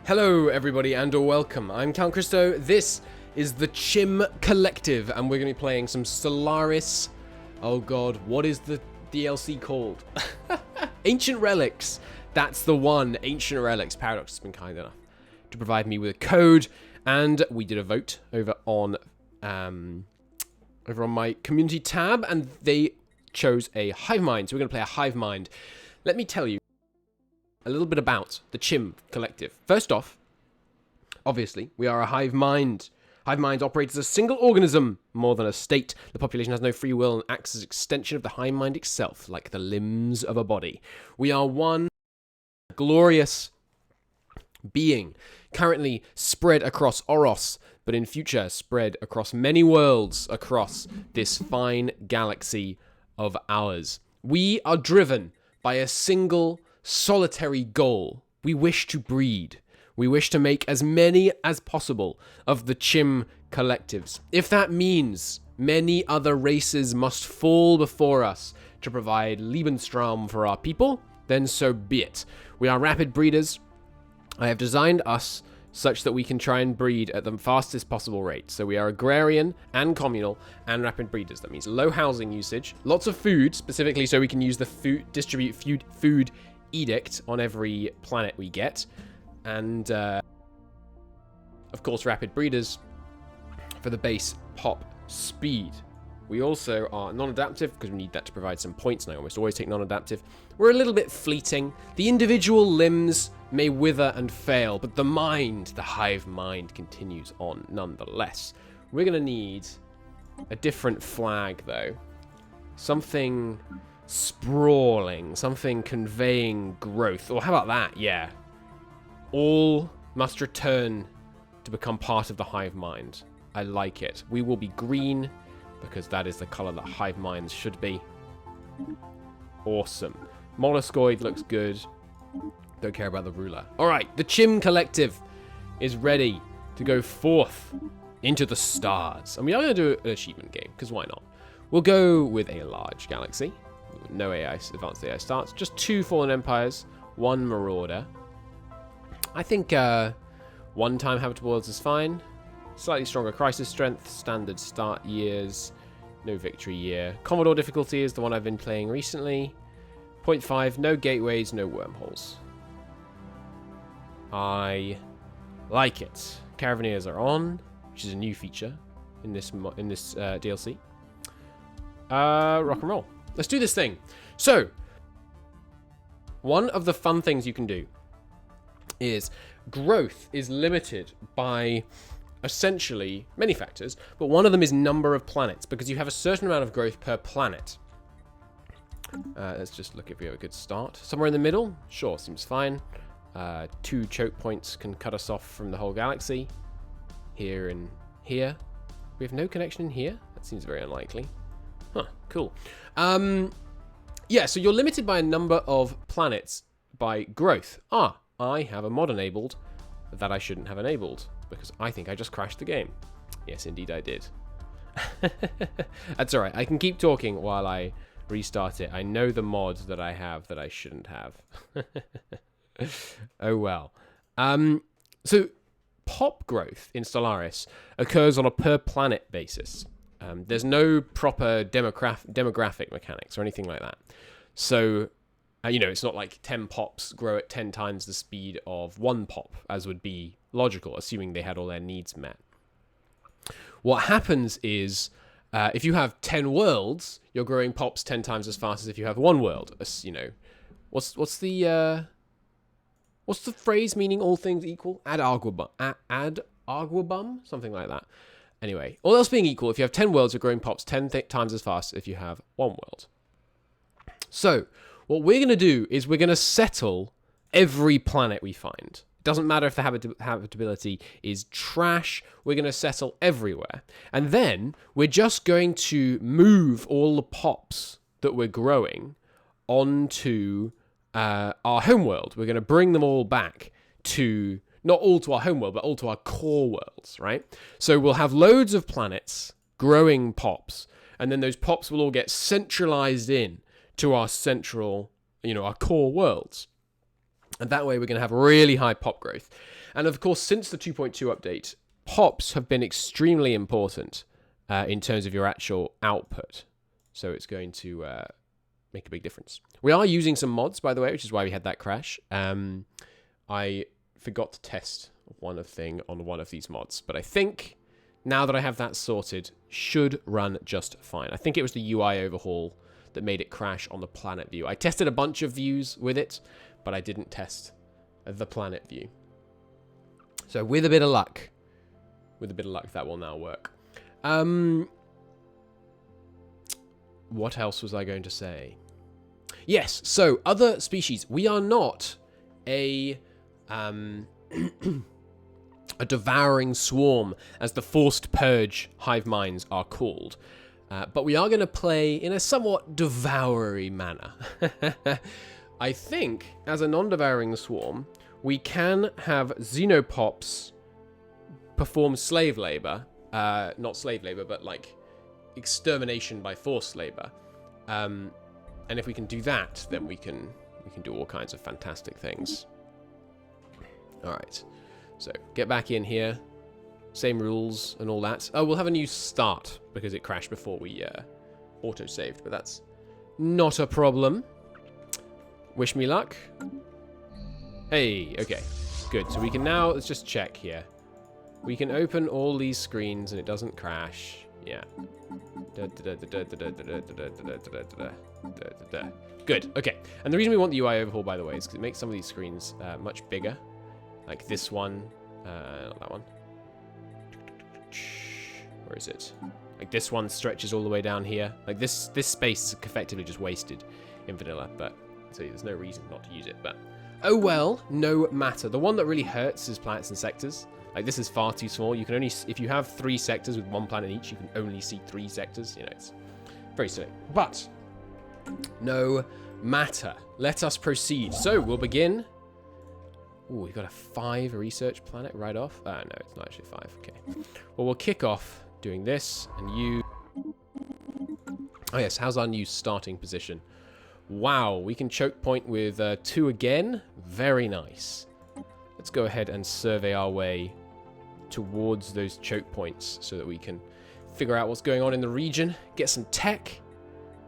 Hello everybody and welcome. I'm Count Christo. This is the Chimm Collective and we're going to be playing some Stellaris. Oh god, what is the DLC called? Ancient Relics. That's the one. Ancient Relics. Paradox has been kind enough to provide me with a code, and we did a vote over on my community tab, and they chose a hive mind. So we're going to play a hive mind. Let me tell you a little bit about the Chimm Collective. First off, obviously, we are a hive mind. Hive mind operates as a single organism, more than a state. The population has no free will and acts as an extension of the hive mind itself, like the limbs of a body. We are one glorious being, currently spread across Oros, but in future spread across many worlds across this fine galaxy of ours. We are driven by a single solitary goal. We wish to breed. We wish to make as many as possible of the Chimm collectives. If that means many other races must fall before us to provide Lebensraum for our people, then so be it. We are rapid breeders. I have designed us such that we can try and breed at the fastest possible rate. So we are agrarian and communal and rapid breeders. That means low housing usage, lots of food, specifically so we can use the distribute food edict on every planet we get, and of course rapid breeders for the base pop speed. We also are non-adaptive because we need that to provide some points, and I almost always take non-adaptive. We're a little bit fleeting. The individual limbs may wither and fail, but the mind, the hive mind, continues on nonetheless. We're gonna need a different flag though, something sprawling, something conveying growth. Or how about that? Yeah. All must return to become part of the hive mind. I like it. We will be green because that is the color that hive minds should be. Awesome. Molluscoid looks good. Don't care about the ruler. All right, the Chimm Collective is ready to go forth into the stars. And we are going to do an achievement game, because why not? We'll go with a large galaxy. No advanced AI starts. Just 2 Fallen Empires, 1 Marauder. I think 1 time habitable worlds is fine. Slightly stronger crisis strength, standard start years, no victory year. Commodore difficulty is the one I've been playing recently. 0.5, no gateways, no wormholes. I like it. Caravaneers are on, which is a new feature in this DLC. Rock and roll. Let's do this thing. So, one of the fun things you can do is growth is limited by essentially many factors, but one of them is number of planets, because you have a certain amount of growth per planet. Let's just look if we have a good start. Somewhere in the middle? Sure, seems fine. 2 choke points can cut us off from the whole galaxy. Here and here. We have no connection in here? That seems very unlikely. Huh, cool. Yeah, so you're limited by a number of planets by growth. Ah, I have a mod enabled that I shouldn't have enabled, because I think I just crashed the game. Yes, indeed I did. That's alright, I can keep talking while I restart it. I know the mod that I have that I shouldn't have. Oh well. So, pop growth in Stellaris occurs on a per planet basis. There's no proper demographic mechanics or anything like that. So, it's not like 10 pops grow at 10 times the speed of 1 pop, as would be logical, assuming they had all their needs met. What happens is, if you have 10 worlds, you're growing pops 10 times as fast as if you have 1 world. What's the phrase meaning all things equal? Ad arguabum? Something like that. Anyway, all else being equal, if you have 10 worlds, you're growing pops 10 times as fast if you have 1 world. So, what we're going to do is we're going to settle every planet we find. It doesn't matter if the habitability is trash, we're going to settle everywhere. And then, we're just going to move all the pops that we're growing onto our homeworld. We're going to bring them all back to, not all to our homeworld, but all to our core worlds, right? So we'll have loads of planets growing pops, and then those pops will all get centralized in to our central, our core worlds. And that way we're going to have really high pop growth. And of course, since the 2.2 update, pops have been extremely important in terms of your actual output. So it's going to make a big difference. We are using some mods, by the way, which is why we had that crash. I forgot to test one thing on one of these mods, but I think now that I have that sorted, should run just fine. I think it was the UI overhaul that made it crash on the planet view. I tested a bunch of views with it, but I didn't test the planet view. So with a bit of luck, that will now work. What else was I going to say? Yes, so other species. We are not a a devouring swarm, as the forced purge hive minds are called. But we are going to play in a somewhat devoury manner. I think, as a non-devouring swarm, we can have xenopops perform slave labor. Not slave labor, but like extermination by forced labor. And if we can do that, then we can do all kinds of fantastic things. All right. So get back in here. Same rules and all that. Oh, we'll have a new start because it crashed before we auto-saved, but that's not a problem. Wish me luck. Hey, okay. Good. So we can now, let's just check here. We can open all these screens and it doesn't crash. Yeah. Good. Okay. And the reason we want the UI overhaul, by the way, is because it makes some of these screens much bigger. Like this one. Not that one. Where is it? Like this one stretches all the way down here. Like this space is effectively just wasted in vanilla, but so there's no reason not to use it. But oh well, no matter. The one that really hurts is planets and sectors. Like this is far too small. You can only, if you have 3 sectors with 1 planet each, you can only see 3 sectors. You know, it's very silly. But no matter. Let us proceed. So we'll begin. Ooh, we've got a 5 research planet right off. No, it's not actually 5. Okay. Well, we'll kick off doing this, and you. Oh yes, how's our new starting position? Wow, we can choke point with 2 again. Very nice. Let's go ahead and survey our way towards those choke points so that we can figure out what's going on in the region, get some tech.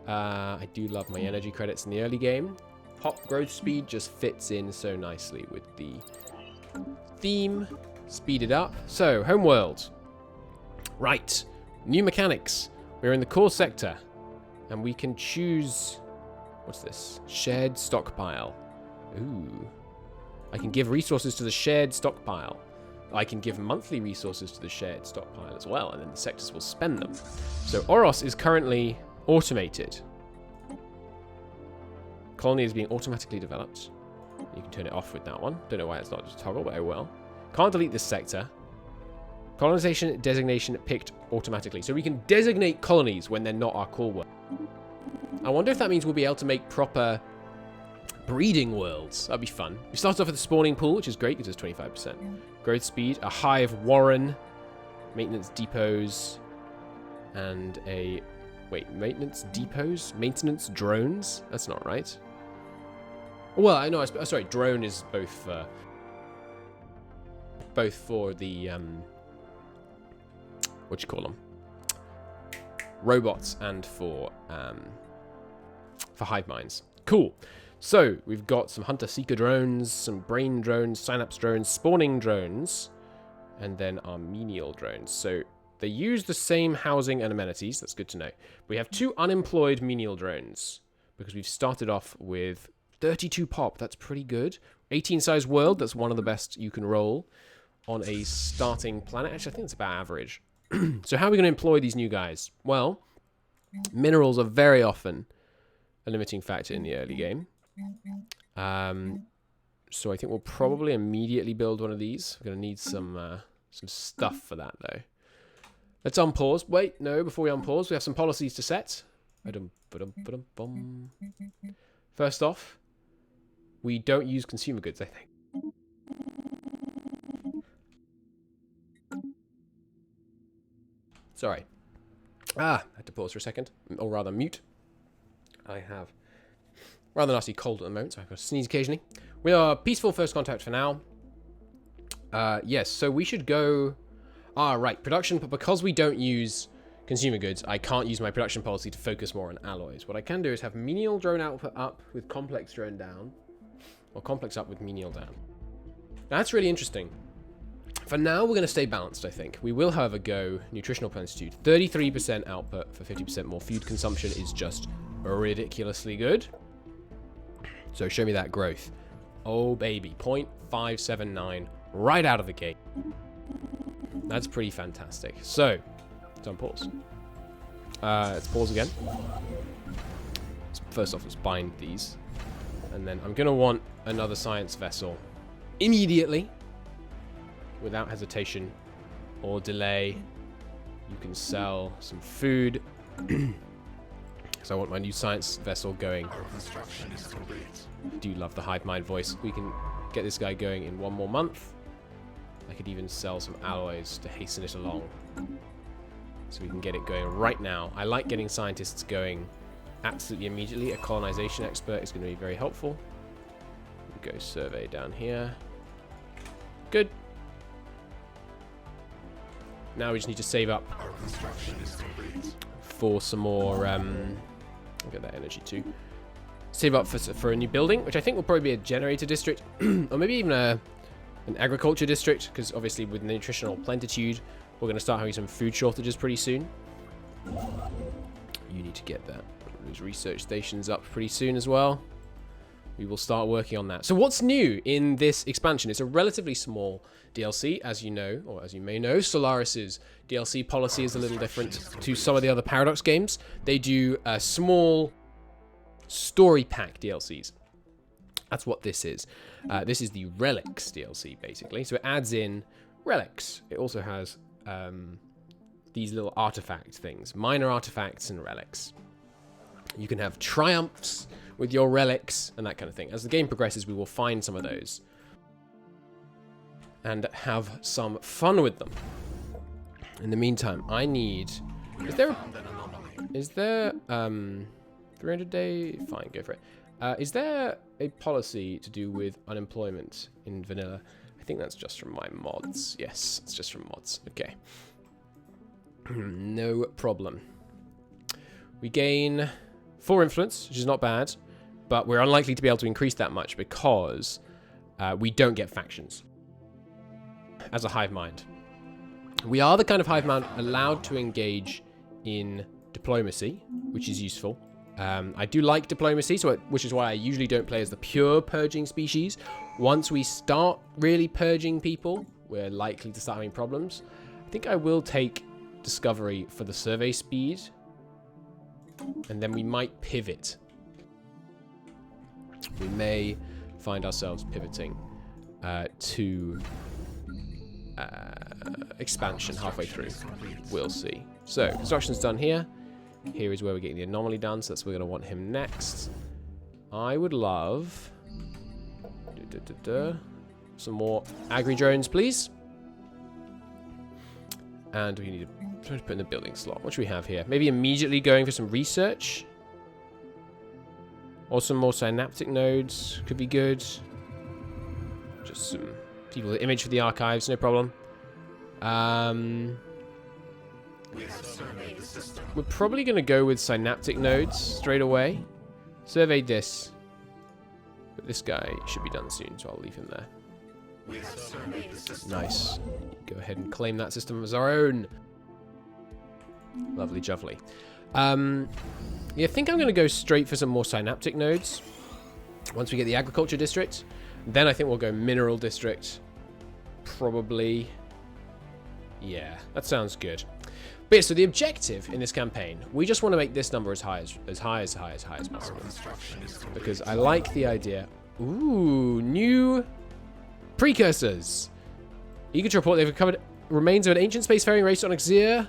I do love my energy credits in the early game. Pop growth speed just fits in so nicely with the theme. Speed it up. So, homeworld. Right. New mechanics. We're in the core sector. And we can choose... What's this? Shared stockpile. Ooh. I can give resources to the shared stockpile. I can give monthly resources to the shared stockpile as well, and then the sectors will spend them. So Oros is currently automated. Colony is being automatically developed. You can turn it off with that one. Don't know why it's not just toggle, but oh well. Can't delete this sector. Colonization designation picked automatically. So we can designate colonies when they're not our core world. I wonder if that means we'll be able to make proper breeding worlds. That'd be fun. We started off with a spawning pool, which is great because it's 25%. Growth speed, a hive warren, maintenance depots, and a... Wait, maintenance depots? Maintenance drones? That's not right. Well, I know. Sorry, drone is both for the what you call them? Robots and for hive minds. Cool. So we've got some hunter-seeker drones, some brain drones, synapse drones, spawning drones, and then our menial drones. So they use the same housing and amenities. That's good to know. We have 2 unemployed menial drones because we've started off with 32 pop. That's pretty good. 18 size world. That's one of the best you can roll on a starting planet. Actually, I think it's about average. So how are we going to employ these new guys? Well, minerals are very often a limiting factor in the early game. So I think we'll probably immediately build one of these. We're going to need some stuff for that, though. Let's unpause. Wait, no, before we unpause, we have some policies to set. First off, we don't use consumer goods, I think. Sorry. I had to pause for a second, or rather mute. I have rather nasty cold at the moment, so I've got to sneeze occasionally. We are peaceful first contact for now. Yes, so we should go... right, production, but because we don't use consumer goods, I can't use my production policy to focus more on alloys. What I can do is have menial drone output up with complex drone down, or complex up with menial down. Now, that's really interesting. For now, we're going to stay balanced, I think. We will, however, go nutritional plenitude. 33% output for 50% more food consumption is just ridiculously good. So show me that growth. Oh, baby. 0.579 right out of the gate. That's pretty fantastic. So, it's on pause. Let's pause again. First off, let's bind these. And then I'm going to want another science vessel immediately. Without hesitation or delay. You can sell some food. So I want my new science vessel going. Our construction is complete. I do love the hive mind voice. We can get this guy going in 1 more month. I could even sell some alloys to hasten it along. So we can get it going right now. I like getting scientists going absolutely immediately. A colonization expert is going to be very helpful. We'll go survey down here. Good. Now we just need to save up for some more... I'll get that energy too. Save up for a new building, which I think will probably be a generator district, or maybe even an agriculture district, because obviously with nutritional plenitude, we're going to start having some food shortages pretty soon. You need to get those research stations up pretty soon as well. We will start working on that. So what's new in this expansion? It's a relatively small DLC, as you know, or as you may know. Stellaris' DLC policy is a little different to some of the other Paradox games. They do small story pack DLCs. That's what this is. This is the Relics DLC, basically. So it adds in relics. It also has these little artifact things, minor artifacts and relics. You can have triumphs with your relics and that kind of thing. As the game progresses, we will find some of those and have some fun with them. In the meantime, I need... Is there 300 day? Fine, go for it. Is there a policy to do with unemployment in vanilla? I think that's just from my mods. Yes, it's just from mods. Okay. No problem. We gain 4 influence, which is not bad. But we're unlikely to be able to increase that much because we don't get factions as a hive mind. We are the kind of hive mind allowed to engage in diplomacy, which is useful. I do like diplomacy, which is why I usually don't play as the pure purging species. Once we start really purging people, we're likely to start having problems. I think I will take discovery for the survey speed, and then we might pivot. We may find ourselves pivoting to expansion halfway through. We'll see. So, construction's done here. Here is where we're getting the anomaly done, so that's where we're going to want him next. I would love... some more agri-drones, please. And we need to put in the building slot. What should we have here? Maybe immediately going for some research. Or some more synaptic nodes could be good. Just some people with image for the archives, no problem. We're probably going to go with synaptic nodes straight away. Survey this. But this guy should be done soon, so I'll leave him there. Nice. Go ahead and claim that system as our own. Lovely jubbly. Yeah, I think I'm going to go straight for some more synaptic nodes. Once we get the agriculture district. Then I think we'll go mineral district. Probably. Yeah, that sounds good. But yeah, so the objective in this campaign, we just want to make this number as high as possible. Because I like the idea. Ooh, new precursors. Eager to report they've recovered remains of an ancient spacefaring race on Exir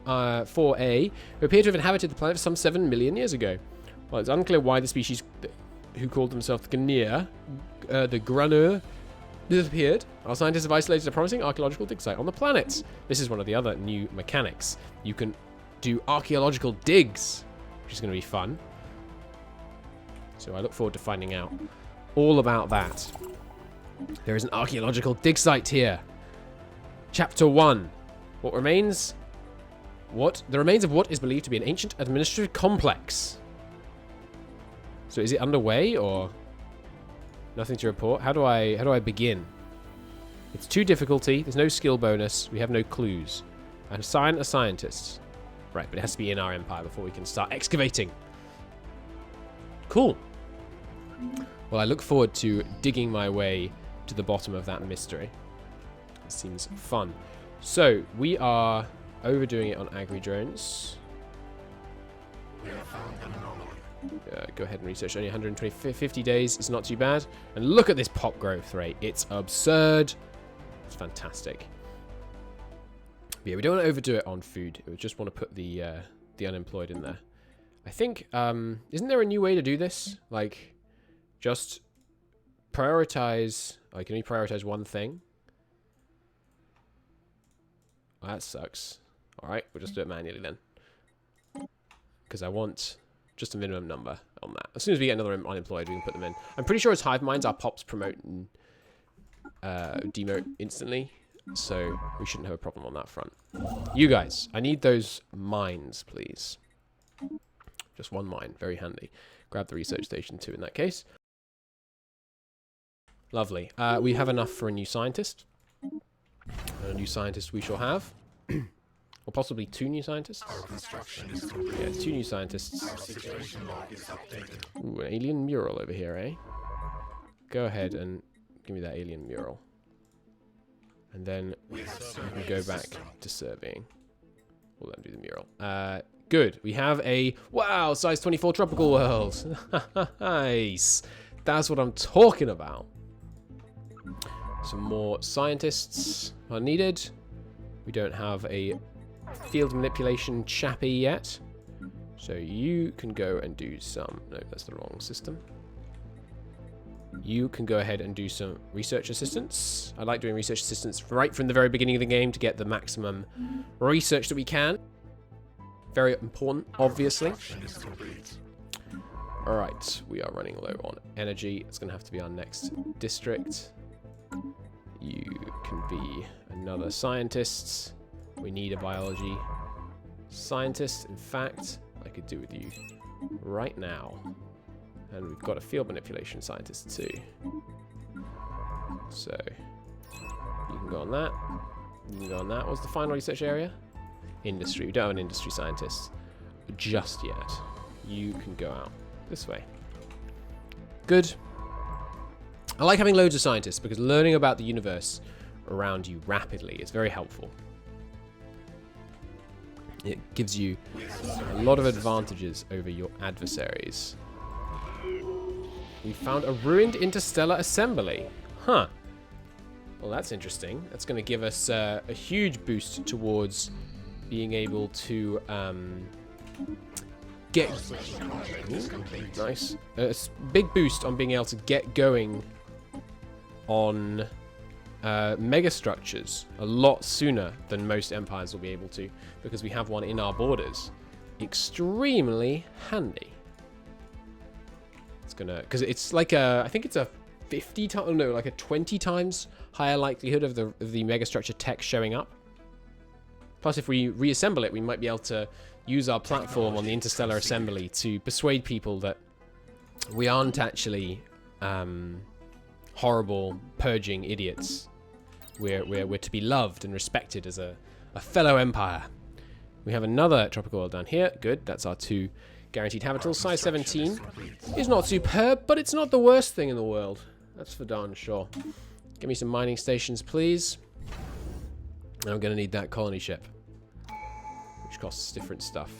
4A, who appear to have inhabited the planet for some 7 million years ago. Well, it's unclear why the species who called themselves the Granur, disappeared. Our scientists have isolated a promising archaeological dig site on the planet. This is one of the other new mechanics. You can do archaeological digs, which is going to be fun. So I look forward to finding out all about that. There is an archaeological dig site here. Chapter 1. What remains? What? The remains of what is believed to be an ancient administrative complex. So is it underway or nothing to report? How do I begin? It's 2 difficulty. There's no skill bonus. We have no clues. And assign a scientist. Right, but it has to be in our empire before we can start excavating. Cool. Well, I look forward to digging my way to the bottom of that mystery. It seems fun. So, we are overdoing it on agri-drones. Go ahead and research. Only 150 days. It's not too bad. And look at this pop growth rate. It's absurd. It's fantastic. But yeah, we don't want to overdo it on food. We just want to put the unemployed in there. I think, isn't there a new way to do this? Like, just prioritize. I can only prioritize one thing. Well, that sucks. Alright, we'll just do it manually then. Because I want just a minimum number on that. As soon as we get another unemployed, we can put them in. I'm pretty sure as hive minds, our pops promote and demote instantly. So we shouldn't have a problem on that front. You guys, I need those mines, please. Just one mine, very handy. Grab the research station too in that case. Lovely. We have enough for a new scientist. A new scientist we shall have. Or possibly 2 new scientists. Yeah, 2 new scientists. Ooh, an alien mural over here, eh? Go ahead and give me that alien mural. And then we can go back to surveying. We'll let them do the mural. Good. We have a, wow, size 24 tropical world. Nice. That's what I'm talking about. Some more scientists are needed. We don't have a field manipulation chappy yet. So you can go and do some... No, that's the wrong system. You can go ahead and do some research assistance. I like doing research assistance right from the very beginning of the game to get the maximum research that we can. Very important, obviously. Alright, we are running low on energy. It's going to have to be our next district. You can be another scientist. We need a biology scientist. In fact, I could do with you right now. And we've got a field manipulation scientist too. So, you can go on that. You can go on that. What's the final research area? Industry. We don't have an industry scientist just yet. You can go out this way. Good. I like having loads of scientists because learning about the universe around you rapidly is very helpful. It gives you a lot of advantages over your adversaries. We found a ruined interstellar assembly. Huh. Well, that's interesting. That's going to give us a huge boost towards being able to get... Ooh, nice. A big boost on being able to get going on megastructures a lot sooner than most empires will be able to, because we have one in our borders. Extremely handy. It's gonna, because it's like a, I think it's a 50 times, no, like a 20 times higher likelihood of the megastructure tech showing up. Plus, if we reassemble it, we might be able to use our platform on the interstellar assembly to persuade people that we aren't actually horrible, purging idiots. We're to be loved and respected as a fellow empire. We have another tropical world down here. Good, that's our 2 guaranteed habitals. Size 17 is not superb, but it's not the worst thing in the world. That's for darn sure. Give me some mining stations, please. I'm going to need that colony ship, which costs different stuff,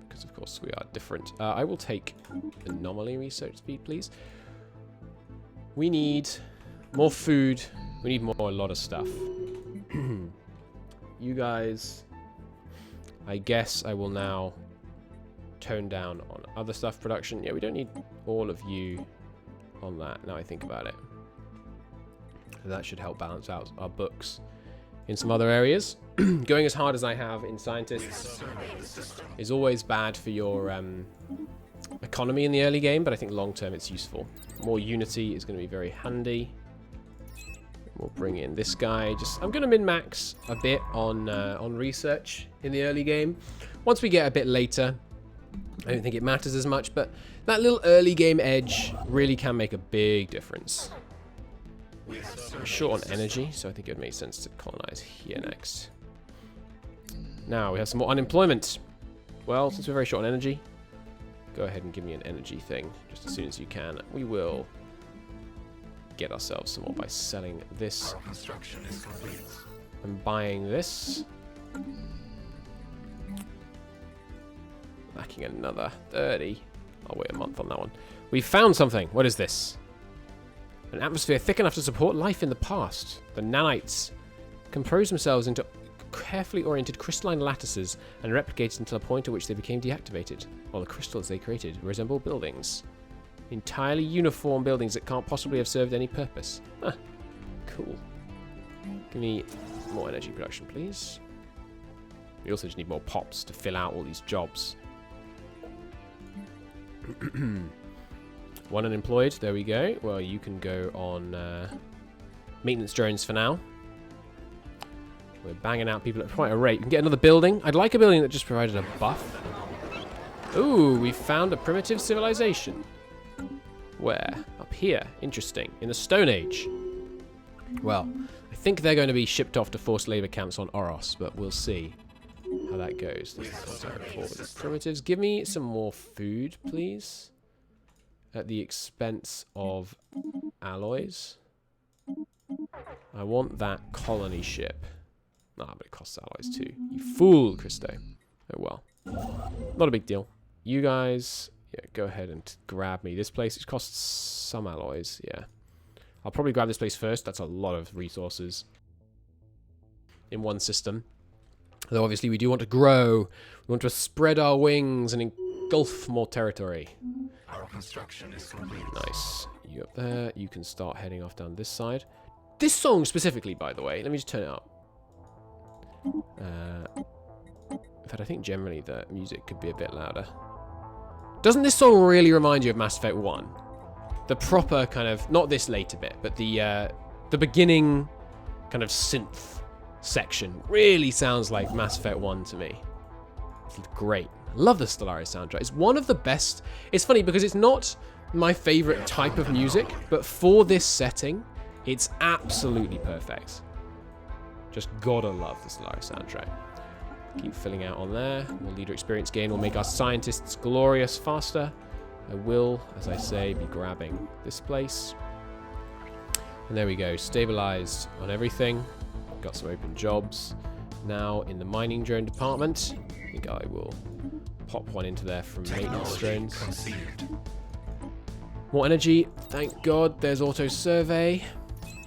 because of course we are different. I will take anomaly research speed, please. We need more food. We need more, a lot of stuff. You guys, I guess I will now tone down on other stuff production. Yeah, we don't need all of you on that, now I think about it. That should help balance out our books in some other areas. Going as hard as I have in scientists is always bad for your economy in the early game, but I think long term it's useful. More unity is going to be very handy. We'll bring in this guy. I'm going to min-max a bit on research in the early game. Once we get a bit later, I don't think it matters as much, but that little early game edge really can make a big difference. We're short on energy, so I think it would make sense to colonize here next. Now, we have some more unemployment. Well, since we're very short on energy, go ahead and give me an energy thing just as soon as you can. We will get ourselves some more by selling this and buying this. Lacking another 30. I'll wait a month on that one. We found something. What is this? An atmosphere thick enough to support life in the past. The nanites compose themselves into carefully oriented crystalline lattices and replicated until a point at which they became deactivated, while the crystals they created resemble buildings. Entirely uniform buildings that can't possibly have served any purpose. Huh. Cool. Give me more energy production, please. We also just need more pops to fill out all these jobs. One unemployed. There we go. Well, you can go on maintenance drones for now. We're banging out people at quite a rate. We can get another building. I'd like a building that just provided a buff. Ooh, we found a primitive civilization. Where? Up here. Interesting. In the Stone Age. Well, I think they're going to be shipped off to forced labor camps on Oros, but we'll see how that goes. Primitives. Give me some more food, please. At the expense of alloys. I want that colony ship. Ah, but it costs alloys too. You fool, Christo. Oh well. Not a big deal. You guys, yeah, go ahead and grab me this place. It costs some alloys, yeah. I'll probably grab this place first. That's a lot of resources in one system. Though obviously we do want to grow. We want to spread our wings and engulf more territory. Our construction is complete. Nice. You up there. You can start heading off down this side. This song specifically, by the way, let me just turn it up. In fact, I think generally the music could be a bit louder. Doesn't this song really remind you of Mass Effect 1? The proper kind of, not this later bit, but the beginning kind of synth section really sounds like Mass Effect 1 to me. It's great. I love the Stellaris soundtrack. It's one of the best. It's funny because it's not my favorite type of music, but for this setting, it's absolutely perfect. Just gotta love the Stellaris soundtrack. Keep filling out on there. More leader experience gain will make our scientists glorious faster. I will, as I say, be grabbing this place. And there we go. Stabilized on everything. Got some open jobs. Now in the mining drone department, I think I will pop one into there from maintenance drones. More energy. Thank God there's auto survey.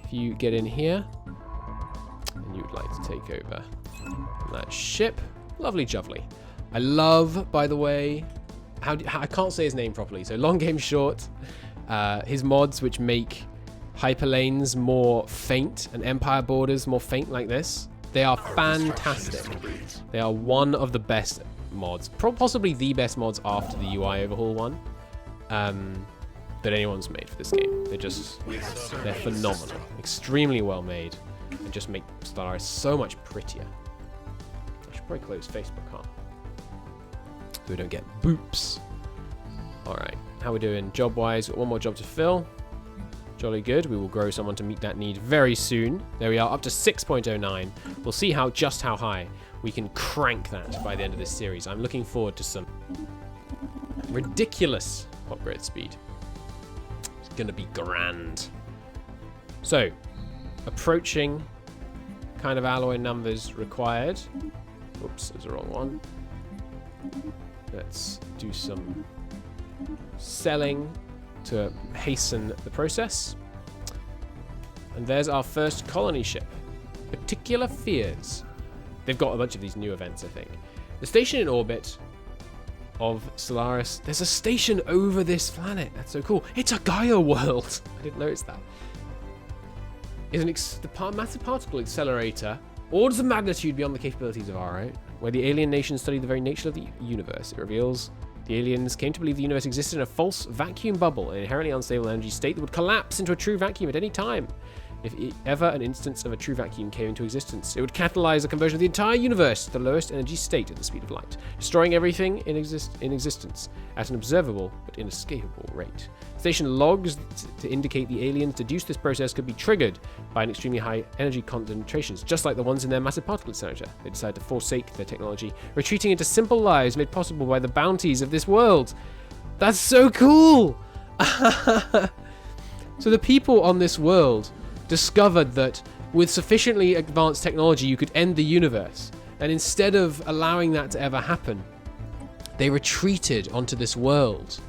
If you get in here and you would like to take over that ship. Lovely jubbly. I love, by the way, I can't say his name properly, so long game short, his mods which make hyperlanes more faint and empire borders more faint like this. They are fantastic. They are one of the best mods, possibly the best mods after the UI overhaul one that anyone's made for this game. They're phenomenal, extremely well made, and just make Stellaris so much prettier. I should probably close Facebook, huh? So we don't get boops. Alright, how we doing job-wise? Got one more job to fill. Jolly good. We will grow someone to meet that need very soon. There we are, up to 6.09. We'll see just how high we can crank that by the end of this series. I'm looking forward to some ridiculous upgrade speed. It's going to be grand. So, approaching kind of alloy numbers required. Oops, there's the wrong one. Let's do some selling to hasten the process. And there's our first colony ship. Particular Fears. They've got a bunch of these new events, I think. The station in orbit of Stellaris. There's a station over this planet. That's so cool. It's a Gaia world. I didn't notice that. Is the massive particle accelerator orders of magnitude beyond the capabilities of our own, where the alien nations study the very nature of the universe. It reveals The aliens came to believe the universe existed in a false vacuum bubble, an inherently unstable energy state that would collapse into a true vacuum at any time. If ever an instance of a true vacuum came into existence, it would catalyze the conversion of the entire universe to the lowest energy state at the speed of light, destroying everything in existence at an observable but inescapable rate. Station logs to indicate the aliens deduced this process could be triggered by an extremely high energy concentrations, just like the ones in their massive particle accelerator. They decided to forsake their technology, retreating into simple lives made possible by the bounties of this world. That's so cool! So the people on this world discovered that with sufficiently advanced technology you could end the universe, and instead of allowing that to ever happen, they retreated onto this world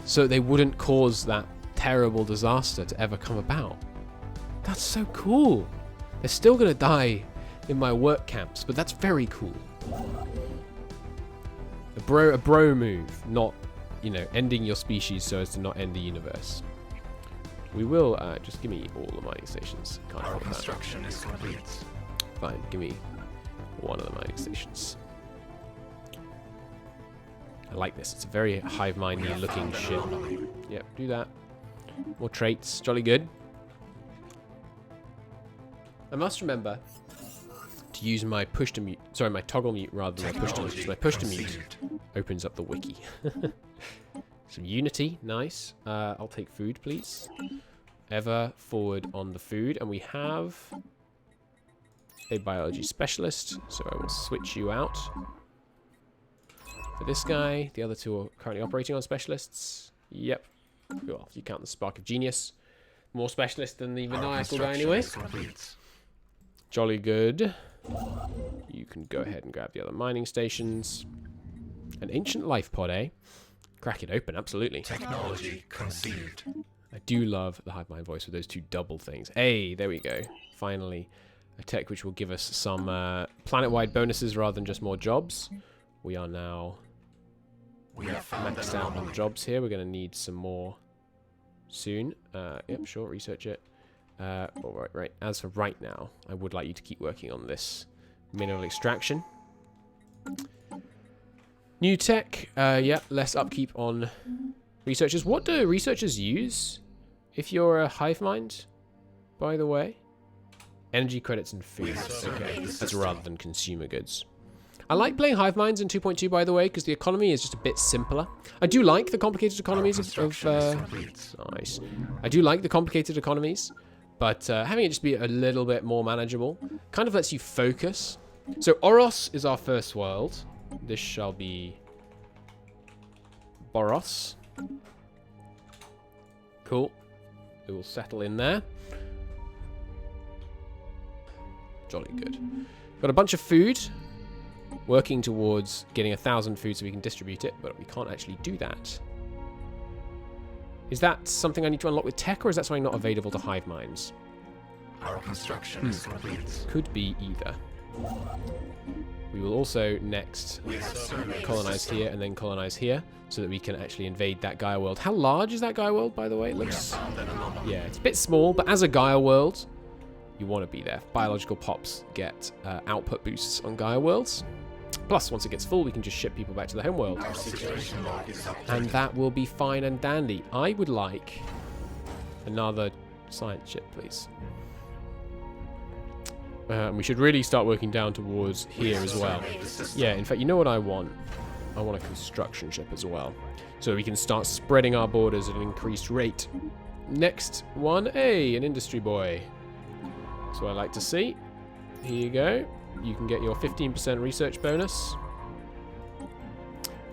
so they wouldn't cause that terrible disaster to ever come about. That's so cool. They're still gonna die in my work camps, but that's very cool. A bro move, not, you know, ending your species so as to not end the universe. We will, just give me all the mining stations. Can't Our afford that. construction is complete. Fine, give me one of the mining stations. I like this. It's a very hive mindy looking ship. Yep, do that. More traits. Jolly good. I must remember to use my push to mute. Sorry, my toggle mute rather than my push to mute. Because my push to mute opens up the wiki. Some unity, nice. I'll take food, please. Ever forward on the food, and we have a biology specialist, so I will switch you out for this guy. The other two are currently operating on specialists. Yep. Well, if you count the spark of genius, more specialist than the maniacal guy anyway. Jolly good. You can go ahead and grab the other mining stations. An ancient life pod, eh? Crack it open, absolutely. Technology conceived. I do love the hive mind voice with those two double things. Hey, there we go. Finally, a tech which will give us some planet-wide bonuses rather than just more jobs. We are now maxed out on jobs here. We're going to need some more soon. Yep, sure, research it. All right. As for right now, I would like you to keep working on this mineral extraction. New tech, yeah, less upkeep on researchers. What do researchers use if you're a hive mind, by the way? Energy credits and food. Okay, that's rather than consumer goods. I like playing hive minds in 2.2, by the way, because the economy is just a bit simpler. I do like the complicated economies of nice. I do like the complicated economies, but having it just be a little bit more manageable kind of lets you focus. So Oros is our first world. This shall be Boros. Cool. We will settle in there. Jolly good. Got a bunch of food. Working towards getting 1,000 food so we can distribute it, but we can't actually do that. Is that something I need to unlock with tech, or is that something not available to hive minds? Our construction is complete. Could be either. We will also next colonize here and then colonize here so that we can actually invade that Gaia world. How large is that Gaia world, by the way? It looks... Yeah, it's a bit small, but as a Gaia world, you want to be there. Biological pops get output boosts on Gaia worlds. Plus, once it gets full, we can just ship people back to the home world. And that will be fine and dandy. I would like another science ship, please. We should really start working down towards here as well. Yeah, in fact, you know what I want? I want a construction ship as well. So we can start spreading our borders at an increased rate. Next one, hey, an industry boy. That's what I like to see. Here you go. You can get your 15% research bonus.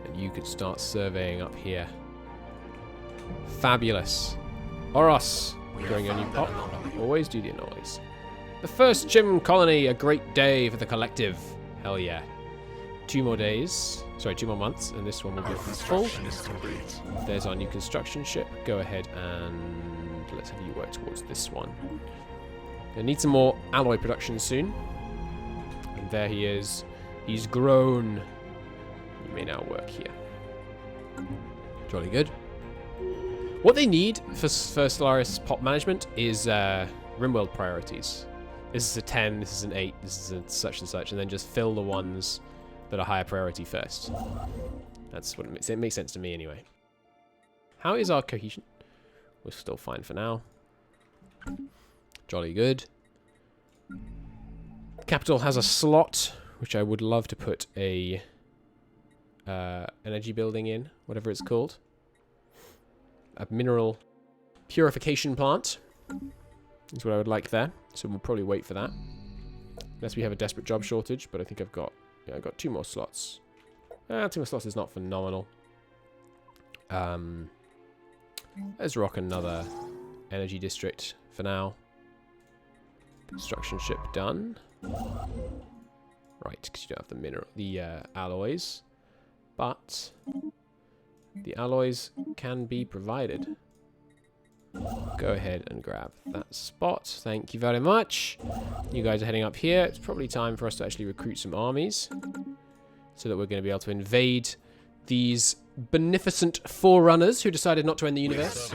And you could start surveying up here. Fabulous. Oros, growing a new pop. Always do the anomalies. The first Chimm colony, a great day for the collective. Hell yeah. 2 more days. Sorry, 2 more months, and this one will be full. There's our new construction ship. Go ahead and let's have you work towards this one. I need some more alloy production soon. And there he is. He's grown. You may now work here. Jolly good. What they need for Stellaris pop management is RimWorld priorities. This is a 10, this is an 8, this is a such and such, and then just fill the ones that are higher priority first. That's what it makes sense to me anyway. How is our cohesion? We're still fine for now. Jolly good. Capital has a slot, which I would love to put a energy building in, whatever it's called. A mineral purification plant is what I would like there. So we'll probably wait for that. Unless we have a desperate job shortage, but I think I've got 2 more slots. 2 more slots is not phenomenal. Let's rock another energy district for now. Construction ship done. Right, because you don't have the alloys. But the alloys can be provided. Go ahead and grab that spot. Thank you very much. You guys are heading up here. It's probably time for us to actually recruit some armies. So that we're going to be able to invade these beneficent forerunners who decided not to end the universe.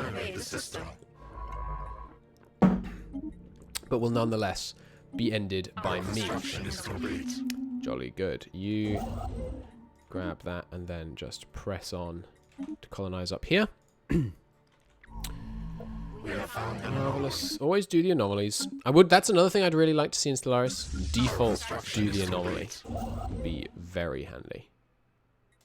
But will nonetheless be ended by me. Jolly good. You grab that and then just press on to colonize up here. Marvelous. Always do the anomalies. That's another thing I'd really like to see in Stellaris. Default do the anomaly. Would be very handy.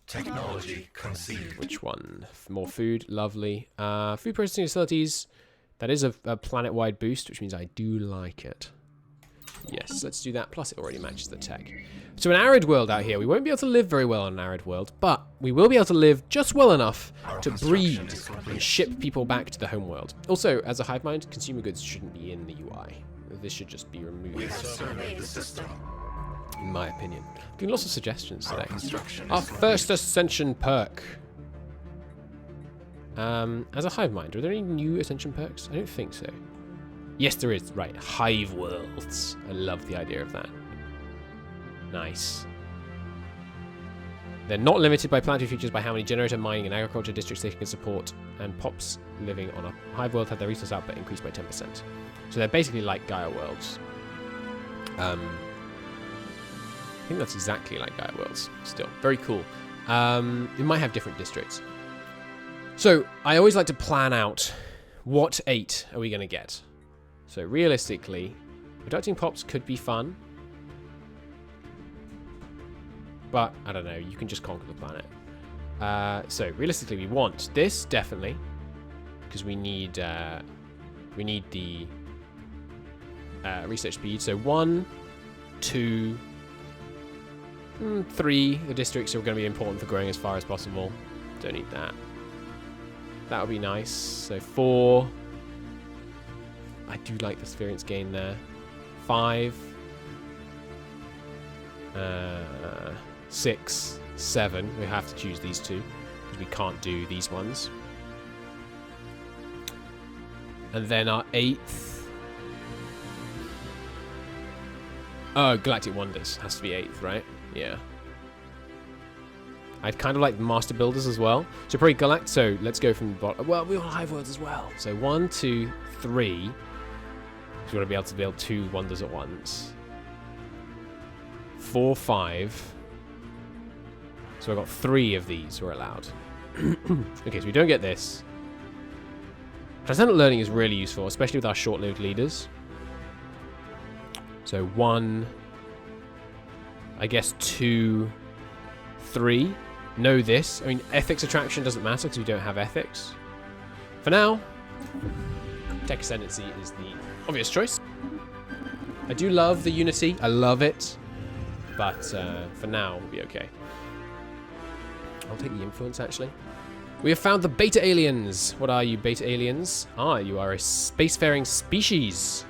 Technology conceived. Which one? More food. Lovely. Food processing facilities. That is a planet-wide boost, which means I do like it. Yes, let's do that. Plus, it already matches the tech. So an arid world out here. We won't be able to live very well on an arid world, but we will be able to live just well enough to breed and ship people back to the home world. Also, as a hive mind, consumer goods shouldn't be in the UI. This should just be removed. In my opinion. Getting lots of suggestions today. Our first ascension perk. As a hive mind, are there any new ascension perks? I don't think so. Yes, there is. Right, hive worlds. I love the idea of that. Nice. They're not limited by planetary features by how many generator, mining, and agriculture districts they can support, and pops living on a hive world have their resource output increased by 10%. So they're basically like Gaia worlds. I think that's exactly like Gaia worlds. Still, very cool. It might have different districts. So I always like to plan out what 8 are we going to get. So realistically, producing pops could be fun. But, I don't know, you can just conquer the planet. So, realistically, we want this, definitely. Because we need the research speed. So, 1, 2, 3. The districts are going to be important for growing as far as possible. Don't need that. That would be nice. So, 4. I do like the experience gain there. 5. 6, 7. We have to choose these 2 because we can't do these ones. And then our 8th. Oh, Galactic Wonders has to be 8th, right? Yeah. I'd kind of like the Master Builders as well. So probably Galactic. So let's go from the bottom. Well, we want Hive Worlds as well. So 1, 2, 3. So we want to be able 2 wonders at once. 4, 5. So I've got 3 of these we're allowed. Okay, so we don't get this. Transcendent learning is really useful, especially with our short-lived leaders. So 1, I guess 2, 3. Know this. I mean, ethics attraction doesn't matter because we don't have ethics. For now, tech ascendancy is the obvious choice. I do love the unity. I love it. But for now, we'll be okay. I'll take the influence, actually. We have found the beta aliens. What are you, beta aliens? Ah, you are a spacefaring species.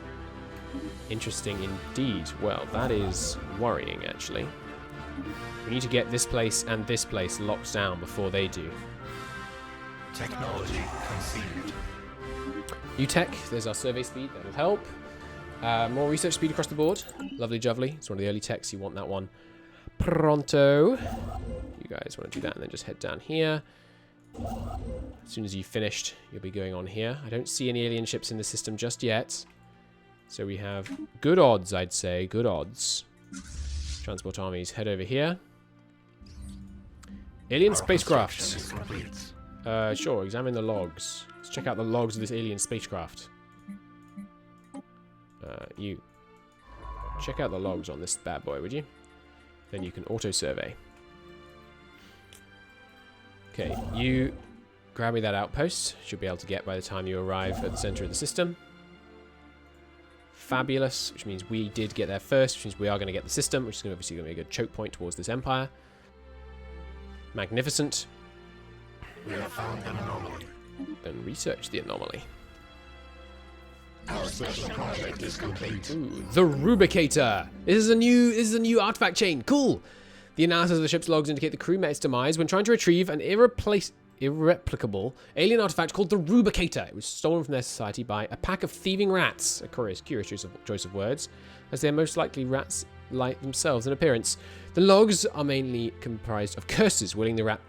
Interesting indeed. Well, that is worrying, actually. We need to get this place and this place locked down before they do. Technology conceived. New tech. There's our survey speed. That'll help. More research speed across the board. Lovely jubbly. It's one of the early techs. You want that one pronto. You guys want to do that and then just head down here. As soon as you've finished, you'll be going on here. I don't see any alien ships in the system just yet. So we have good odds, I'd say. Good odds. Transport armies, head over here. Alien Our spacecraft. construction is complete. Sure, examine the logs. Let's check out the logs of this alien spacecraft. You. Check out the logs on this bad boy, would you? Then you can auto-survey. Okay, you grab me that outpost. Should be able to get by the time you arrive at the center of the system. Fabulous, which means we did get there first, which means we are going to get the system, which is obviously going to be a good choke point towards this empire. Magnificent. We have found an anomaly. Then research the anomaly. Our special project is complete. Ooh, the Rubicator. This is a new artifact chain. Cool. The analysis of the ship's logs indicate the crew met its demise when trying to retrieve an irreplicable alien artifact called the Rubicator. It was stolen from their society by a pack of thieving rats. A curious choice of words, as they are most likely rats like themselves in appearance. The logs are mainly comprised of curses, willing the rat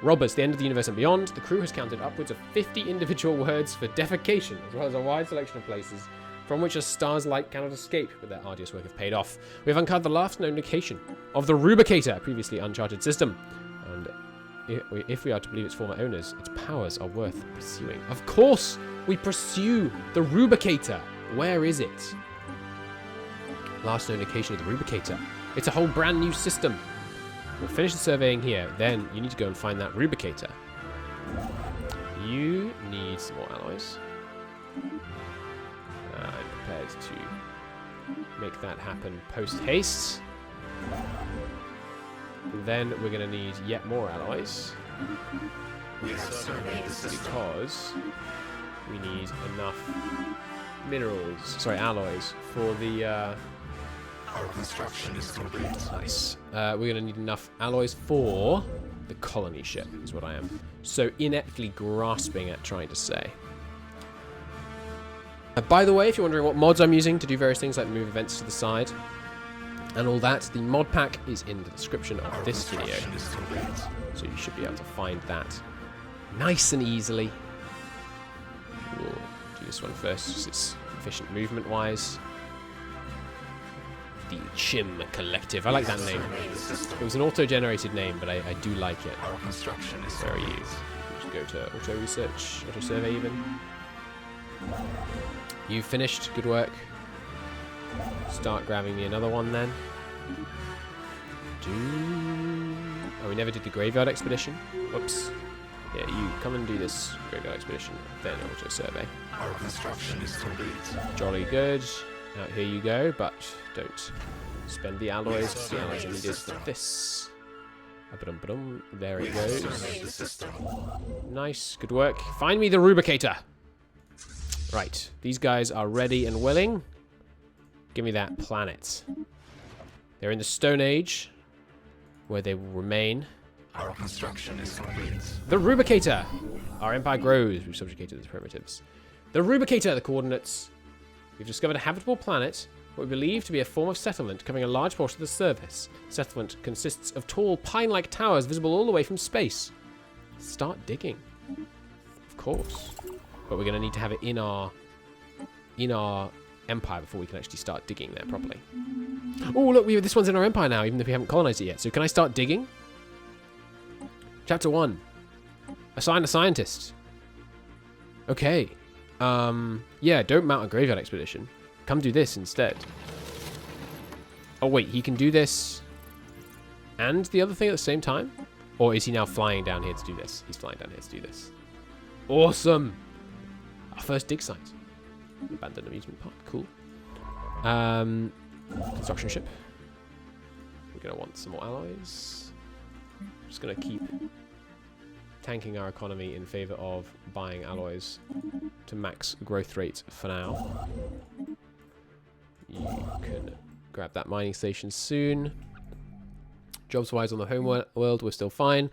robbers, the end of the universe and beyond. The crew has counted upwards of 50 individual words for defecation, as well as a wide selection of places from which a star's light cannot escape, but their arduous work have paid off. We have uncovered the last known location of the Rubicator, a previously uncharted system, and if we are to believe its former owners, its powers are worth pursuing. Of course, we pursue the Rubicator. Where is it? Last known location of the Rubicator. It's a whole brand new system. We'll finish the surveying here. Then you need to go and find that Rubicator. You need some more alloys. I'm prepared to make that happen post-haste. Then we're going to need yet more alloys. We have surveyed the system. Because we need enough alloys for the... Our construction is complete. Nice. We're going to need enough alloys for the colony ship, is what I am so ineptly grasping at trying to say. By the way, if you're wondering what mods I'm using to do various things like move events to the side and all that, the mod pack is in the description of this video. Is complete. So you should be able to find that nice and easily. We'll do this one first, just it's efficient movement-wise. The Chimm Collective. I like that name. It was an auto-generated name, but I do like it. Our construction is Where are you? Just go to auto-research, auto-survey even. You finished. Good work. Start grabbing me another one then. Oh, we never did the graveyard expedition. Oops. Yeah, you come and do this graveyard expedition, then auto-survey. Our construction is complete. Jolly good. Out here you go, but don't spend the alloys. The alloys are needed for this. There it goes. Surveyed the system. Nice, good work. Find me the Rubicator. Right, these guys are ready and willing. Give me that planet. They're in the Stone Age, where they will remain. Our construction is complete. The Rubicator. Our empire grows. We've subjugated the primitives. The Rubicator, the coordinates. We've discovered a habitable planet, what we believe to be a form of settlement covering a large portion of the surface. The settlement consists of tall, pine-like towers visible all the way from space. Start digging. Of course. But we're going to need to have it in our empire before we can actually start digging there properly. Oh, look, this one's in our empire now, even if we haven't colonized it yet. So can I start digging? Chapter 1. Assign a scientist. Okay. Yeah, don't mount a graveyard expedition. Come do this instead. Oh, wait, he can do this and the other thing at the same time? Or is he now flying down here to do this? He's flying down here to do this. Awesome! Our first dig site. Abandoned amusement park. Cool. Construction ship. We're going to want some more alloys. Just going to keep tanking our economy in favor of buying alloys to max growth rate for now. You can grab that mining station soon. Jobs wise on the home world, we're still fine.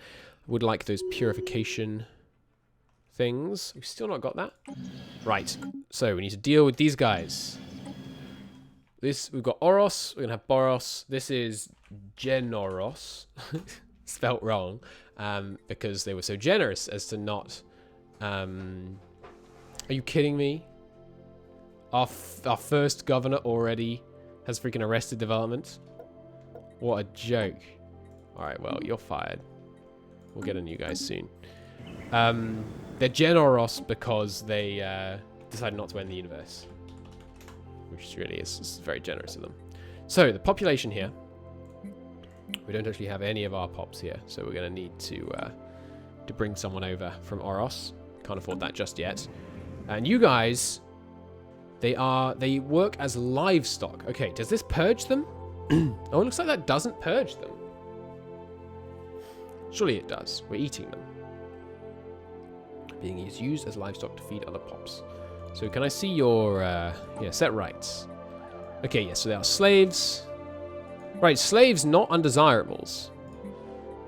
Would like those purification things. We've still not got that. Right. So we need to deal with these guys. We've got Oros. We're gonna have Boros. This is Genoros. Spelt wrong. Because they were so generous as to not... Are you kidding me? Our first governor already has freaking arrested development? What a joke. Alright, well, you're fired. We'll get a new guy soon. They're generous because they decided not to end the universe. Which really is very generous of them. So, the population here. We don't actually have any of our pops here, so we're going to need to bring someone over from Oros. Can't afford that just yet. And you guys, they work as livestock. Okay, does this purge them? Oh, it looks like that doesn't purge them. Surely it does. We're eating them. Being used as livestock to feed other pops. So can I see your, yeah, set rights. Okay, yes, so they are slaves. Right, slaves, not undesirables.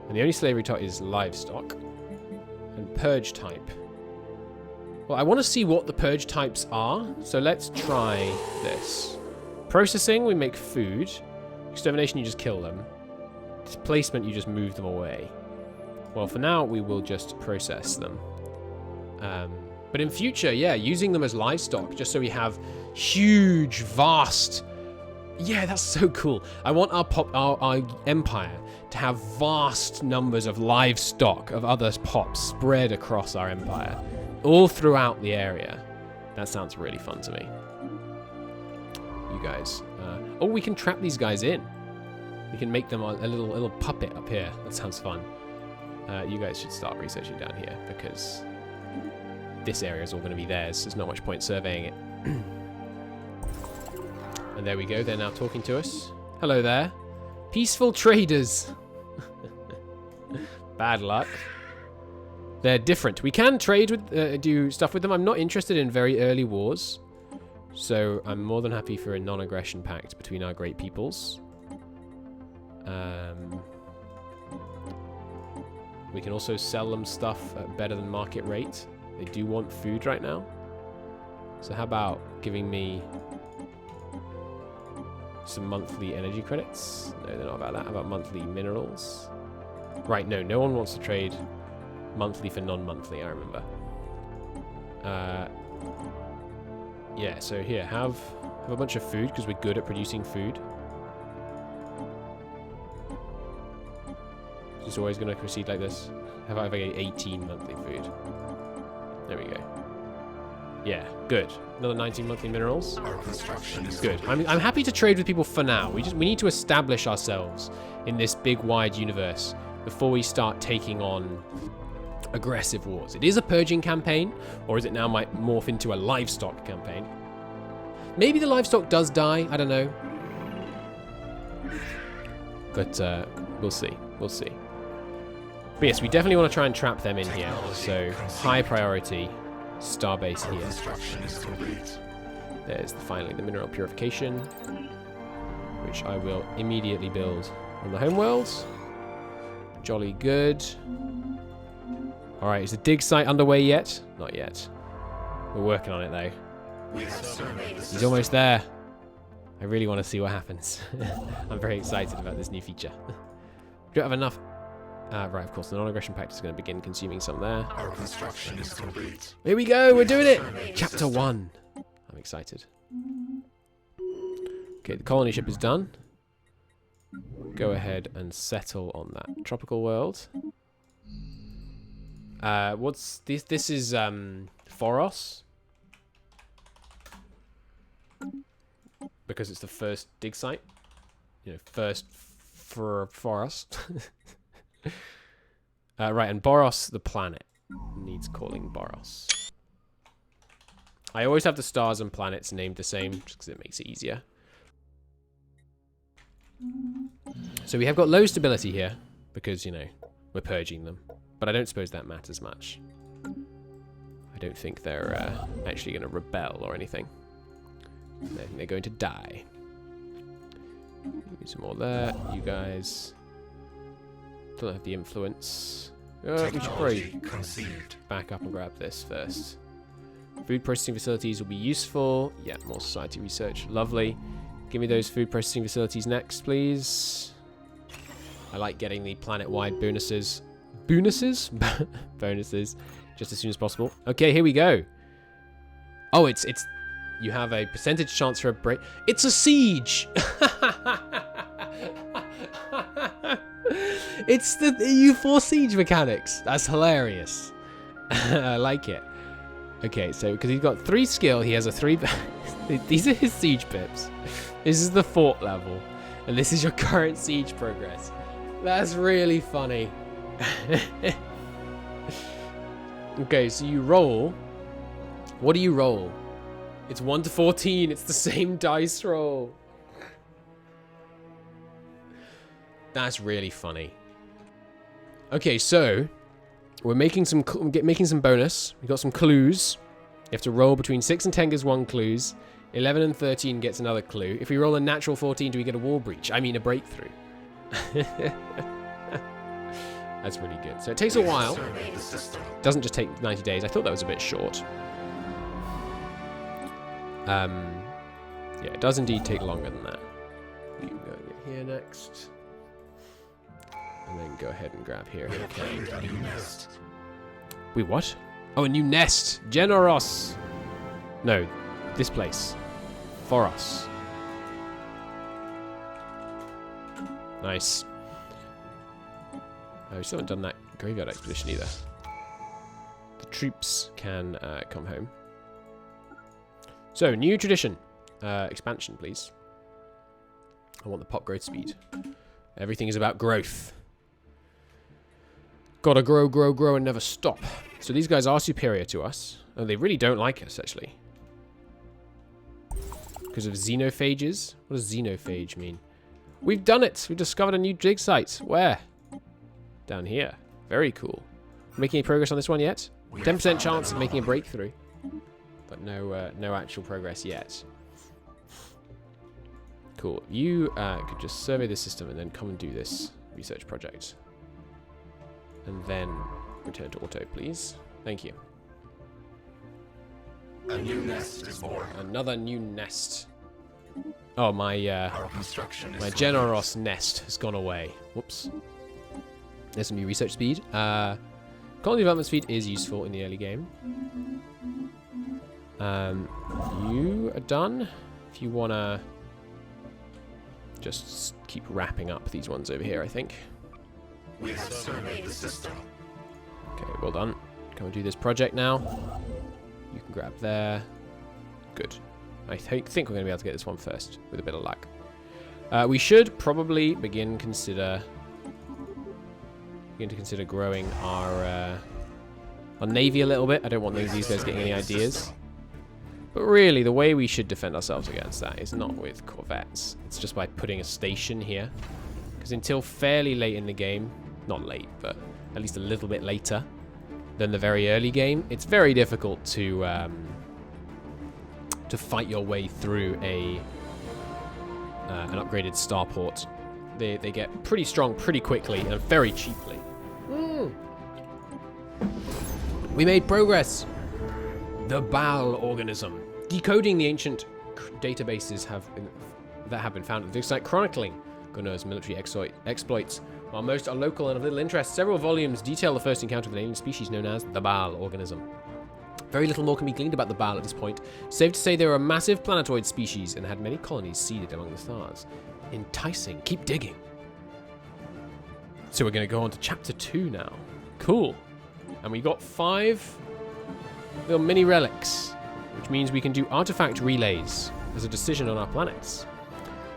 And the only slavery type is livestock. And purge type. Well, I want to see what the purge types are. So let's try this. Processing, we make food. Extermination, you just kill them. Displacement, you just move them away. Well, for now, we will just process them. But in future, yeah, using them as livestock, just so we have huge, vast... Yeah, that's so cool. I want our empire to have vast numbers of livestock of other pops spread across our empire, all throughout the area. That sounds really fun to me. You guys. Oh, we can trap these guys in. We can make them a little puppet up here. That sounds fun. You guys should start researching down here because this area is all going to be theirs. There's not much point surveying it. And there we go. They're now talking to us. Hello there. Peaceful traders. Bad luck. They're different. We can trade with, do stuff with them. I'm not interested in very early wars. So I'm more than happy for a non-aggression pact between our great peoples. We can also sell them stuff at better than market rate. They do want food right now. So how about giving me some monthly energy credits? No, they're not about that. How about monthly minerals? Right, no one wants to trade monthly for non-monthly, I remember. Yeah, so here, have a bunch of food because we're good at producing food. It's always going to proceed like this. How about if I get 18 monthly food? There we go. Yeah, good. Another 19 monthly minerals. Our construction is Good. I'm happy to trade with people for now. We need to establish ourselves in this big, wide universe before we start taking on aggressive wars. It is a purging campaign, or is it now might morph into a livestock campaign? Maybe the livestock does die. I don't know. But we'll see. We'll see. But yes, we definitely want to try and trap them in here. So high priority starbase here. construction is complete. There's finally the mineral purification, which I will immediately build on the homeworld. Jolly good. Alright, is the dig site underway yet? Not yet. We're working on it though. We have surveyed the He's almost there. I really want to see what happens. I'm very excited about this new feature. We don't have enough. Right, of course, the non-aggression pact is going to begin consuming some there. Our construction is complete. Here we go, we're doing it! Chapter 1. I'm excited. Okay, the colony ship is done. Go ahead and settle on that tropical world. What's this? This is Foros. Because it's the first dig site. You know, first for Foros. Right, and Boros, the planet, needs calling Boros. I always have the stars and planets named the same, just because it makes it easier. So we have got low stability here, because, you know, we're purging them. But I don't suppose that matters much. I don't think they're actually going to rebel or anything. I think they're going to die. Some more there, you guys. Don't have the influence. We should probably back up and grab this first. Food processing facilities will be useful. Yeah, more society research. Lovely. Give me those food processing facilities next, please. I like getting the planet-wide bonuses. Bonuses? Bonuses. Just as soon as possible. Okay, here we go. Oh, it's... You have a percentage chance for a break. It's a siege! It's the EU4 siege mechanics. That's hilarious. I like it. Okay, so because he's got 3 skill, he has a 3. These are his siege pips. This is the fort level, and this is your current siege progress. That's really funny. Okay, so you roll. What do you roll? It's 1 to 14. It's the same dice roll. That's really funny. Okay, so we're making some bonus. We got some clues. You have to roll between 6 and 10 gives 1 clues. 11 and 13 gets another clue. If we roll a natural 14, do we get a wall breach? I mean a breakthrough. That's really good. So it takes a while. It doesn't just take 90 days. I thought that was a bit short. Yeah, it does indeed take longer than that. You can go here next. And then go ahead and grab here. Okay. Wait, what? Oh, a new nest. Generos. No, this place. For us. Nice. Oh, we still haven't done that graveyard expedition either. The troops can come home. So, new tradition. Expansion, please. I want the pop growth speed. Everything is about growth. Gotta grow, grow, grow, and never stop. So these guys are superior to us. Oh, they really don't like us, actually. Because of xenophages? What does xenophage mean? We've done it! We've discovered a new dig site. Where? Down here. Very cool. Making any progress on this one yet? 10% chance of making a breakthrough. But no actual progress yet. Cool. You could just survey the system and then come and do this research project. And then return to auto, please. Thank you. A new nest is born. Another new nest. Oh, my Generos nest has gone away. Whoops. There's some new research speed. Colony development speed is useful in the early game. You are done. If you want to just keep wrapping up these ones over here, I think. We have surveyed the system. Okay, well done. Can we do this project now? You can grab there. Good. I think we're going to be able to get this one first with a bit of luck. We should probably begin to consider growing our navy a little bit. I don't want these guys getting any ideas. But really, the way we should defend ourselves against that is not with corvettes. It's just by putting a station here. Because until fairly late in the game, not late, but at least a little bit later than the very early game, it's very difficult to fight your way through an upgraded starport. They get pretty strong pretty quickly and very cheaply. We made progress. The Baal organism. Decoding the ancient databases that have been found at the dig site, chronicling Gunner's military exploits. While most are local and of little interest, several volumes detail the first encounter with an alien species known as the Baal organism. Very little more can be gleaned about the Baal at this point. Safe to say they were a massive planetoid species and had many colonies seeded among the stars. Enticing. Keep digging. So we're going to go on to chapter 2 now. Cool. And we got 5 little mini relics, which means we can do artifact relays as a decision on our planets.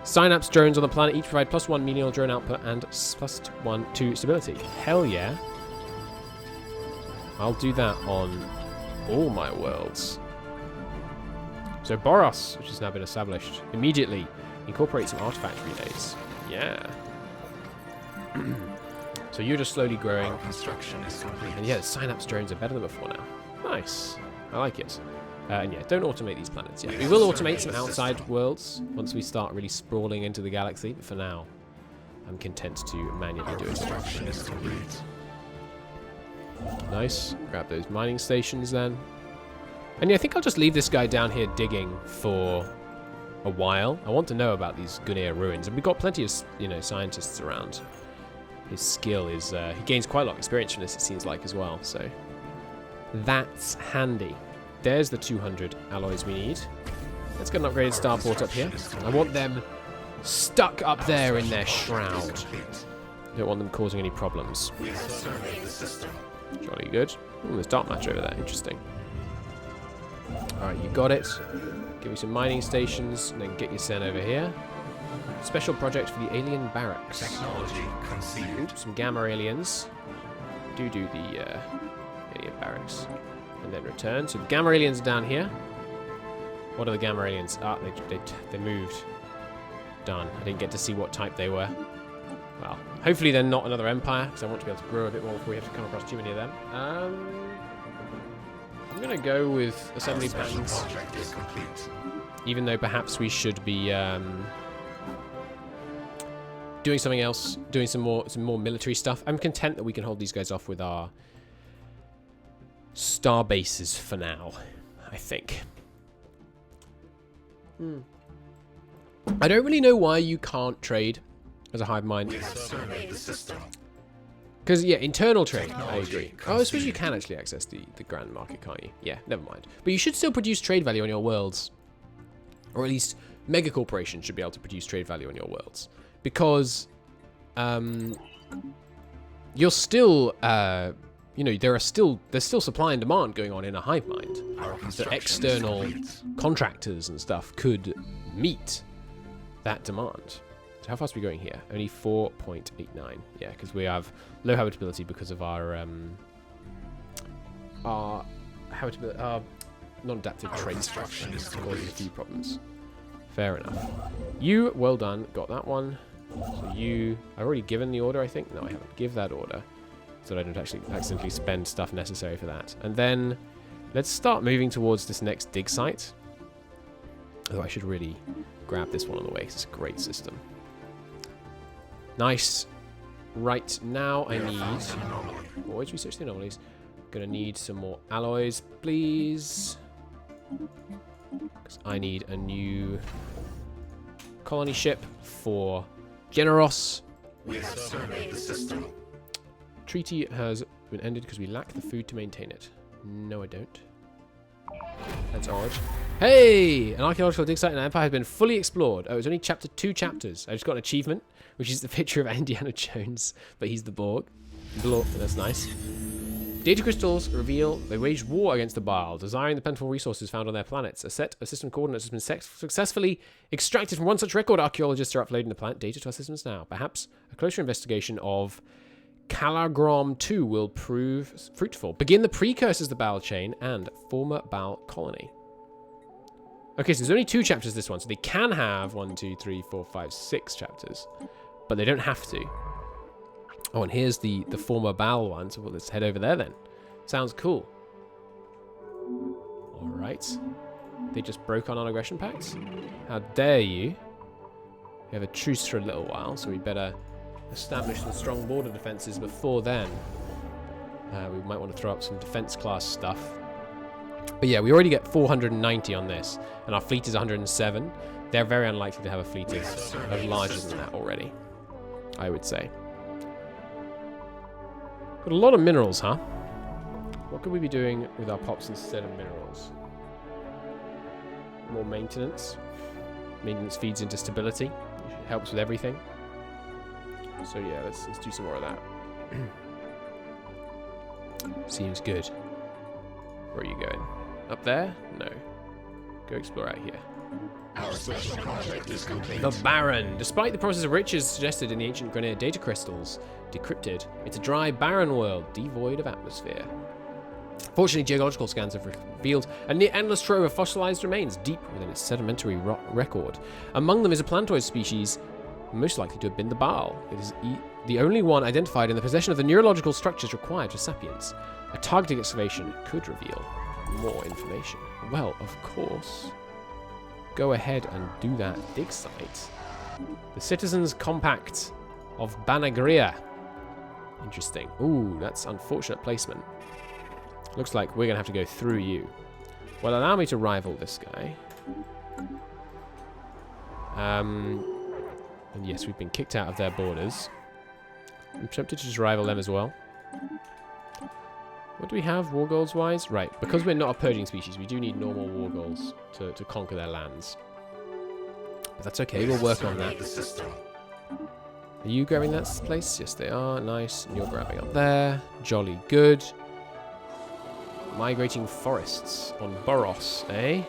Synapse drones on the planet each provide +1 menial drone output and +1 to stability. Hell yeah. I'll do that on all my worlds. So Boros, which has now been established, immediately incorporate some artifact relays. Yeah. So you're just slowly growing. Our construction is complete. And yeah, the Synapse drones are better than before now. Nice. I like it. And yeah, don't automate these planets yet. We will automate some outside worlds once we start really sprawling into the galaxy. But for now, I'm content to manually do it. Construction is complete. Nice. Grab those mining stations then. And yeah, I think I'll just leave this guy down here digging for a while. I want to know about these Gunner ruins. And we've got plenty of, scientists around. His skill is... he gains quite a lot of experience from this, it seems like, as well. So that's handy. There's the 200 alloys we need. Let's get an upgraded starport up here. I want them stuck up there in their shroud. Don't want them causing any problems. We have surveyed the system. Jolly good. Ooh, there's dark matter over there. Interesting. Alright, you got it. Give me some mining stations, and then get your sent over here. Special project for the alien barracks. Technology conceived. Oops, some gamma aliens. Do the alien barracks. And then return. So the gamma aliens are down here. What are the gamma aliens? Ah, they moved. Done. I didn't get to see what type they were. Well, hopefully they're not another empire, because I want to be able to grow a bit more before we have to come across too many of them. I'm going to go with assembly patterns. Project is complete. Even though perhaps we should be doing something else, doing some more military stuff. I'm content that we can hold these guys off with our star bases for now, I think. I don't really know why you can't trade as a hive mind. We have surveyed the system. Because, yeah, internal trade, I Technology agree. Oh, I suppose you conceived. can actually access the grand market, can't you? Yeah, never mind. But you should still produce trade value on your worlds. Or at least mega corporations should be able to produce trade value on your worlds. Because you're still, you know, there's still supply and demand going on in a hive mind. Our So construction external is complete. contractors and stuff could meet that demand. So how fast are we going here? Only 4.89. Yeah, because we have low habitability because of our non-adaptive Our traits construction is causing a complete. few problems. Fair enough. You, well done, got that one. So you, I've already given the order, I think. No, I haven't. Give that order so that I don't actually accidentally spend stuff necessary for that. And then let's start moving towards this next dig site. Although I should really grab this one on the way because it's a great system. Nice. Right, now I need... Always research the anomalies. Gonna need some more alloys, please. Because I need a new colony ship for Generos. We have surveyed the system. Treaty has been ended because we lack the food to maintain it. No, I don't. That's odd. Hey! An archaeological dig site in the Empire has been fully explored. Oh, it's only 2 chapters. I just got an achievement, which is the picture of Indiana Jones, but he's the Borg. That's nice. Data crystals reveal they waged war against the Baal, desiring the plentiful resources found on their planets. A set of system coordinates has been successfully extracted from one such record. Archaeologists are uploading the planet data to our systems now. Perhaps a closer investigation of Calagrom 2 will prove fruitful. Begin the precursors of the Baal chain and former Baal colony. Okay, so there's only 2 chapters this one, so they can have 1, 2, 3, 4, 5, 6 chapters, but they don't have to. Oh, and here's the former Baal one, so let's head over there then. Sounds cool. Alright. They just broke our non-aggression pacts? How dare you? We have a truce for a little while, so we better establish some strong border defenses before then. We might want to throw up some defense class stuff. But yeah, we already get 490 on this, and our fleet is 107. They're very unlikely to have a fleet of larger than that already, I would say. Got a lot of minerals, huh? What could we be doing with our pops instead of minerals? More maintenance. Maintenance feeds into stability. It helps with everything. So yeah, let's do some more of that. Seems good. Where are you going? Up there? No. Go explore out here. Our special project is complete. The Baron. Despite the promises of riches suggested in the ancient Grenier data crystals, decrypted, it's a dry, barren world, devoid of atmosphere. Fortunately, geological scans have revealed a near endless trove of fossilized remains deep within its sedimentary record. Among them is a plantoid species most likely to have been the Baal. It is the only one identified in the possession of the neurological structures required for sapience. A targeted excavation could reveal more information. Well, of course. Go ahead and do that dig site. The Citizens Compact of Banagria. Interesting. Ooh, that's unfortunate placement. Looks like we're going to have to go through you. Well, allow me to rival this guy. And yes, we've been kicked out of their borders. I'm tempted to just rival them as well. What do we have war goals wise? Right, because we're not a purging species, we do need normal war goals to conquer their lands. But that's okay, we'll work on that. Are you grabbing that place? Yes, they are. Nice. And you're grabbing up there. Jolly good. Migrating forests on Boros, eh?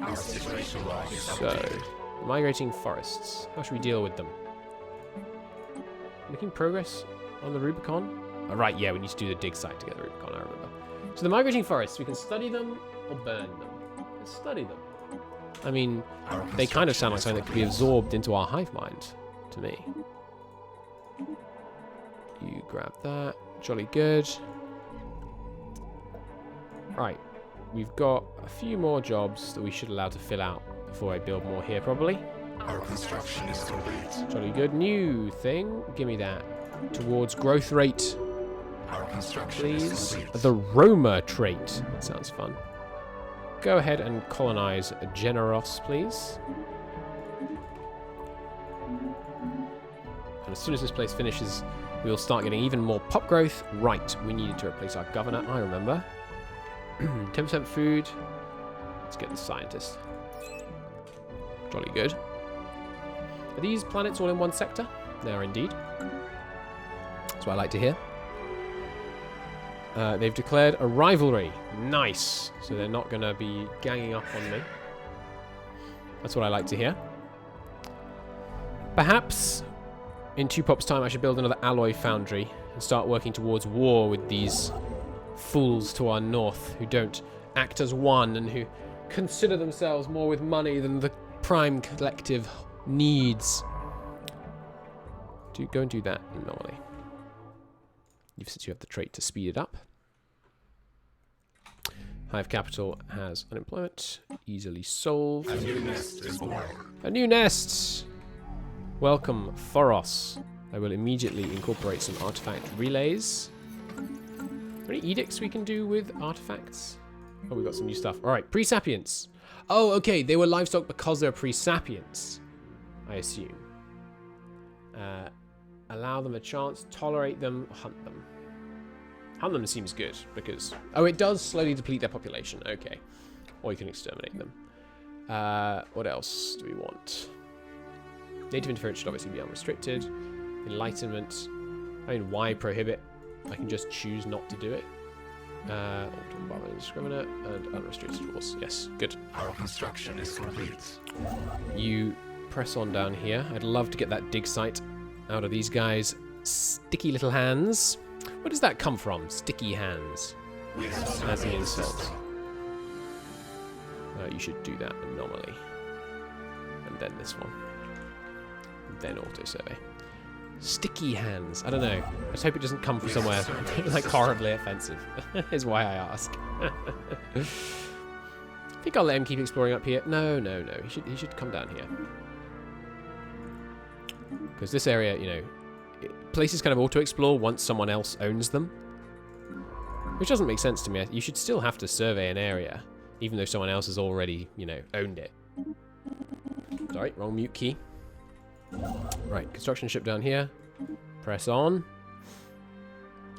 Our situation log is So, migrating forests. How should we deal with them? Making progress on the Rubicon? Oh, right, yeah, we need to do the dig site to get the Rubicon, I remember. So the migrating forests, we can study them or burn them. Let's study them. I mean, they kind of sound like something that could be absorbed into our hive mind, to me. You grab that. Jolly good. Right. We've got a few more jobs that we should allow to fill out before I build more here, probably. Our construction is complete. Jolly good. New thing. Give me that. Towards growth rate, Our construction is please. complete. The Roma trait. That sounds fun. Go ahead and colonize Generos, please. And as soon as this place finishes, we'll start getting even more pop growth. Right, we needed to replace our governor, I remember. 10% food. Let's get the scientist. Jolly good. Are these planets all in one sector? They are indeed. That's what I like to hear. They've declared a rivalry. Nice. So they're not going to be ganging up on me. That's what I like to hear. Perhaps in 2 pops' time I should build another alloy foundry and start working towards war with these fools to our north who don't act as one and who consider themselves more with money than the prime collective needs. Go and do that normally. Since you have the trait to speed it up. Hive capital has unemployment. Easily solved. A new nest is born. A new nest! Welcome, Foros. I will immediately incorporate some artifact relays. Are there any edicts we can do with artifacts? Oh, we've got some new stuff. Alright, pre-sapients. Oh, okay, they were livestock because they're pre-sapients, I assume. Allow them a chance, tolerate them, hunt them. Hunt them seems good, because... Oh, it does slowly deplete their population. Okay. Or you can exterminate them. What else do we want? Native interference should obviously be unrestricted. Enlightenment. I mean, why prohibit? I can just choose not to do it. Autumn, Barbarian, Discriminate, and unrestricted wars. Yes, good. Our construction is complete. You press on down here. I'd love to get that dig site out of these guys' sticky little hands. Where does that come from? Sticky hands. We have As the surveyed the insult. system. You should do that normally. And then this one. And then auto survey. Sticky hands. I don't know. I just hope it doesn't come from somewhere like horribly offensive. Is why I ask. I think I'll let him keep exploring up here. No. He should come down here. Because this area, you know, places kind of auto-explore once someone else owns them. Which doesn't make sense to me. You should still have to survey an area, even though someone else has already, you know, owned it. Sorry, wrong mute key. Right, construction ship down here. Press on.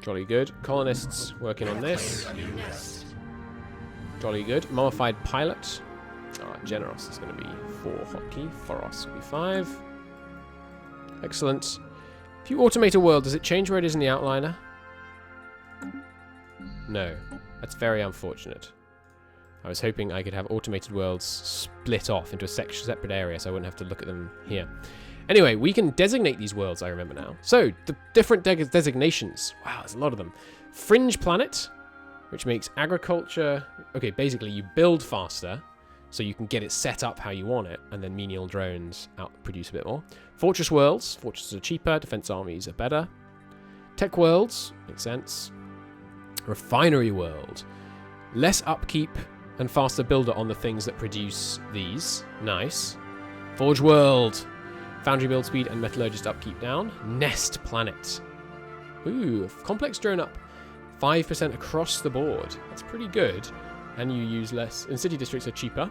Jolly good. Colonists working on this. A new nest. Jolly good. Mummified pilot. Generous is going to be 4 hotkey. Foros will be 5. Excellent. If you automate a world, does it change where it is in the outliner? No. That's very unfortunate. I was hoping I could have automated worlds split off into a separate area so I wouldn't have to look at them here. Anyway, we can designate these worlds, I remember now. So, the different designations. Wow, there's a lot of them. Fringe planet, which makes agriculture... Okay, basically you build faster, so you can get it set up how you want it, and then menial drones produce a bit more. Fortress worlds. Fortresses are cheaper, defense armies are better. Tech worlds, makes sense. Refinery world. Less upkeep and faster builder on the things that produce these. Nice. Forge world. Foundry build speed and metallurgist upkeep down. Nest planet. Ooh, complex drone up 5% across the board. That's pretty good. And you use less. And city districts are cheaper.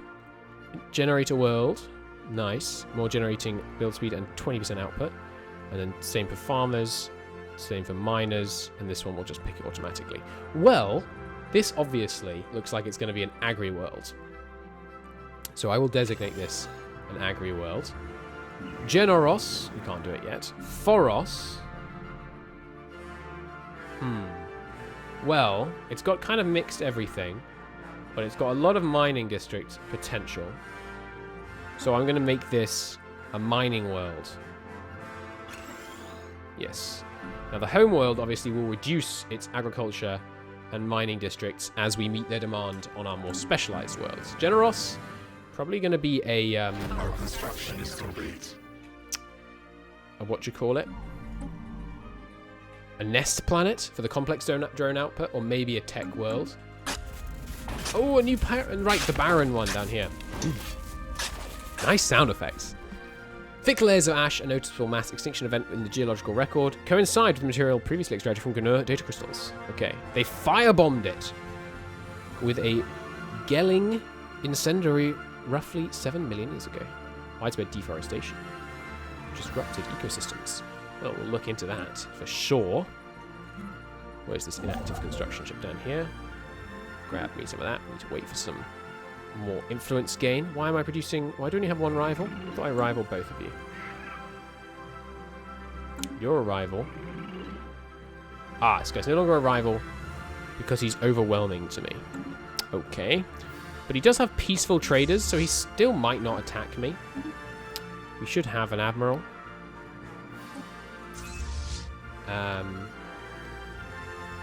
Generator world. Nice. More generating build speed and 20% output. And then same for farmers. Same for miners. And this one will just pick it automatically. Well, this obviously looks like it's going to be an agri world. So I will designate this an agri world. Generos. We can't do it yet. Foros. Well, it's got kind of mixed everything, but it's got a lot of mining district potential. So I'm going to make this a mining world. Yes. Now the home world obviously will reduce its agriculture and mining districts as we meet their demand on our more specialized worlds. Generos, probably going to be a Our construction is complete. what you call it? A nest planet for the complex drone output, or maybe a tech world. Oh, a new right, the barren one down here. Nice sound effects. Thick layers of ash, a noticeable mass extinction event in the geological record, coincide with material previously extracted from Granur data crystals. Okay, they firebombed it with a Gelling incendiary roughly 7 million years ago. Widespread deforestation. Disrupted ecosystems. Well, we'll look into that for sure. Where's this inactive construction ship down here? Grab me some of that. Need to wait for some more influence gain. Why am I producing... Why do I only have one rival? I thought I rivaled both of you. You're a rival. Ah, this guy's no longer a rival because he's overwhelming to me. Okay. But he does have peaceful traders, so he still might not attack me. We should have an admiral.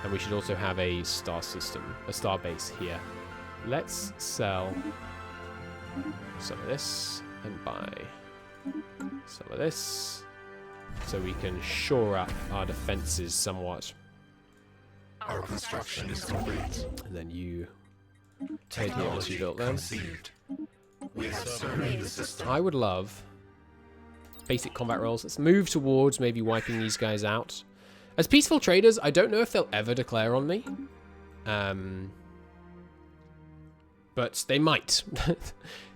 And we should also have a star system, a star base here. Let's sell some of this and buy some of this so we can shore up our defenses somewhat. Our construction is complete. And then you take here once you built them. Conceived. We have surveyed the system. I would love basic combat roles. Let's move towards maybe wiping these guys out. As peaceful traders, I don't know if they'll ever declare on me. But they might.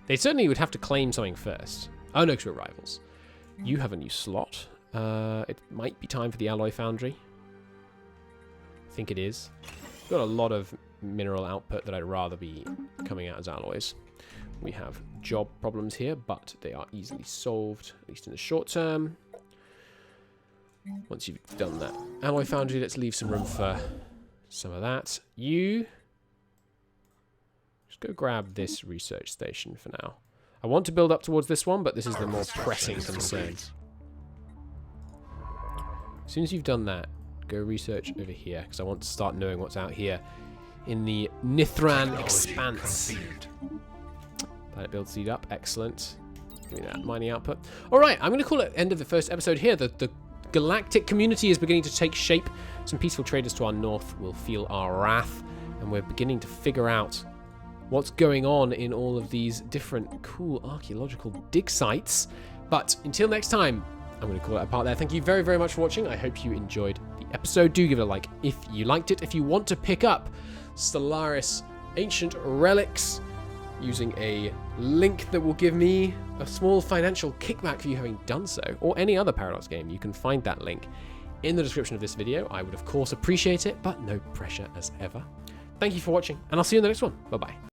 They certainly would have to claim something first. Oh no, because we're rivals. You have a new slot. It might be time for the alloy foundry. I think it is. Got a lot of mineral output that I'd rather be coming out as alloys. We have job problems here, but they are easily solved, at least in the short term. Once you've done that alloy foundry, let's leave some room for some of that. You just go grab this research station for now. I want to build up towards this one, but this is the more pressing concern. As soon as you've done that, go research over here, because I want to start knowing what's out here in the Nithran expanse. Planet build seed up, excellent. Give me that mining output. All right, I'm going to call it end of the first episode here. The galactic community is beginning to take shape. Some peaceful traders to our north will feel our wrath, and we're beginning to figure out what's going on in all of these different cool archaeological dig sites. But until next time, I'm going to call it a part there. Thank you very, very much for watching. I hope you enjoyed the episode. Do give it a like if you liked it. If you want to pick up Stellaris Ancient Relics using a link that will give me a small financial kickback for you having done so, or any other Paradox game, you can find that link in the description of this video. I would, of course, appreciate it, but no pressure as ever. Thank you for watching, and I'll see you in the next one. Bye-bye.